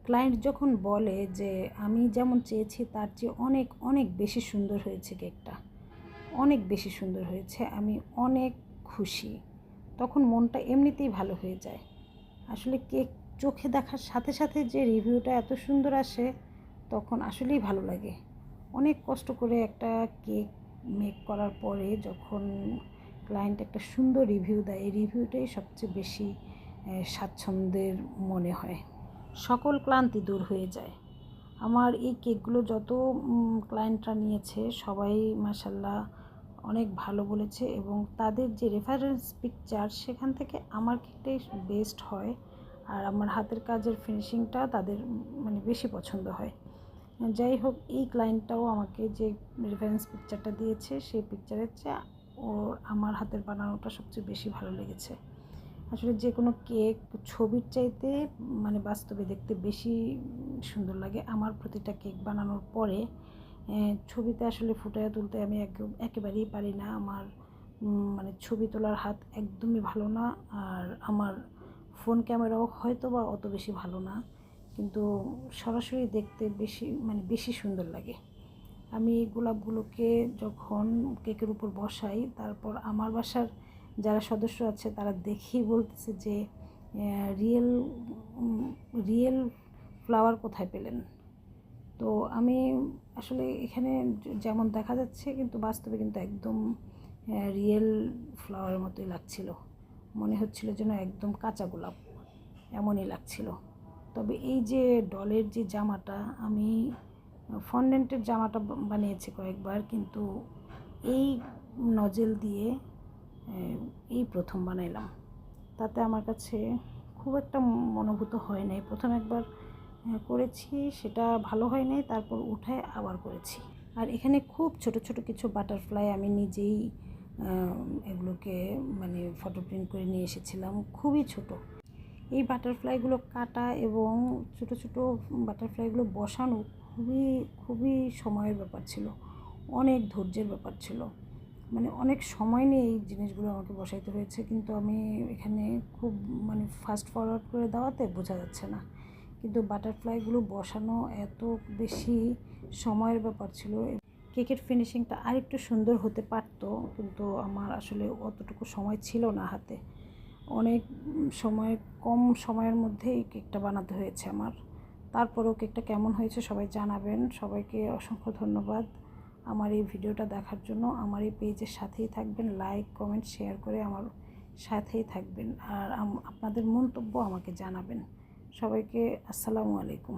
Client যখন বলে যে আমি যেমন চেয়েছি তার চেয়ে অনেক অনেক বেশি সুন্দর হয়েছে কেকটা, অনেক বেশি সুন্দর হয়েছে, আমি অনেক খুশি, তখন মনটা এমনিতেই ভালো হয়ে যায়। আসলে কেক চোখে দেখার সাথে সাথে যে রিভিউটা এত সুন্দর আসে তখন আসলেই ভালো লাগে। অনেক কষ্ট করে একটা কেক মেক করার পরে যখন ক্লায়েন্ট একটা সুন্দর রিভিউ দেয়, এই রিভিউটাই সবচেয়ে বেশি স্বাচ্ছন্দ্যের মনে হয়, সকল ক্লান্তি দূর হয়ে যায়। আমার এই কেকগুলো যত ক্লায়েন্টরা নিয়েছে সবাই মাশাআল্লাহ অনেক ভালো বলেছে, এবং তাদের যে রেফারেন্স পিকচার সেখান থেকে আমার কেকটাই বেস্ট হয়, আর আমার হাতের কাজের ফিনিশিংটা তাদের মানে বেশি পছন্দ হয়। যাই হোক, এই ক্লায়েন্টটাও আমাকে যে রেফারেন্স পিকচারটা দিয়েছে সেই পিকচারের চেয়ে ওর আমার হাতের বানানোটা সবচেয়ে বেশি ভালো লেগেছে। আসলে যে কোনো কেক ছবির চাইতে মানে বাস্তবে দেখতে বেশি সুন্দর লাগে। আমার প্রতিটা কেক বানানোর পরে ছবিতে আসলে ফুটিয়ে তুলতে আমি একেবারেই পারি না। আমার মানে ছবি তোলার হাত একদমই ভালো না, আর আমার ফোন ক্যামেরাও হয়তো বা অত বেশি ভালো না, কিন্তু সরাসরি দেখতে বেশি সুন্দর লাগে। আমি এই গোলাপগুলোকে যখন কেকের উপর বসাই, তারপর আমার বাসার যারা সদস্য আছে তারা দেখেই বলতেছে যে রিয়েল রিয়েল ফ্লাওয়ার কোথায় পেলেন। তো আমি আসলে এখানে যেমন দেখা যাচ্ছে কিন্তু বাস্তবে কিন্তু একদম রিয়েল ফ্লাওয়ারের মতোই লাগছিল, মনে হচ্ছিল যেন একদম কাঁচা গোলাপ, এমনই লাগছিল। তবে এই যে ডলের যে জামাটা, আমি ফন্ডেন্টের জামাটা বানিয়েছি কয়েকবার, কিন্তু এই নজেল দিয়ে এই প্রথম বানাইলাম। তাতে আমার কাছে খুব একটা মনোভূত হয় নাই। প্রথম একবার করেছি, সেটা ভালো হয় নাই, তারপর উঠায় আবার করেছি। আর এখানে খুব ছোট ছোট কিছু বাটারফ্লাই আমি নিজেই এগুলোকে মানে ফটো প্রিন্ট করে নিয়ে এসেছিলাম, খুবই ছোট। এই বাটারফ্লাইগুলো কাটা এবং ছোট ছোট বাটারফ্লাইগুলো বসানো খুবই খুবই সময়ের ব্যাপার ছিল, অনেক ধৈর্যের ব্যাপার ছিল। মানে অনেক সময় নিয়ে এই জিনিসগুলো আমাকে বসাইতে হয়েছে, কিন্তু আমি এখানে খুব মানে ফাস্ট ফরওয়ার্ড করে দেওয়াতে বোঝা যাচ্ছে না, কিন্তু বাটারফ্লাইগুলো বসানো এত বেশি সময়ের ব্যাপার ছিল। কেকের ফিনিশিংটা আরেকটু সুন্দর হতে পারতো, কিন্তু আমার আসলে অতটুকু সময় ছিল না হাতে। অনেক সময়, কম সময়ের মধ্যে এই কেকটা বানাতে হয়েছে আমার। তারপরেও কেকটা কেমন হয়েছে সবাই জানাবেন। সবাইকে অসংখ্য ধন্যবাদ আমার এই ভিডিওটা দেখার জন্য। আমার এই পেজের সাথেই থাকবেন, লাইক কমেন্ট শেয়ার করে আমার সাথেই থাকবেন, আর আপনাদের মন্তব্য আমাকে জানাবেন। সবাইকে আসসালামু আলাইকুম।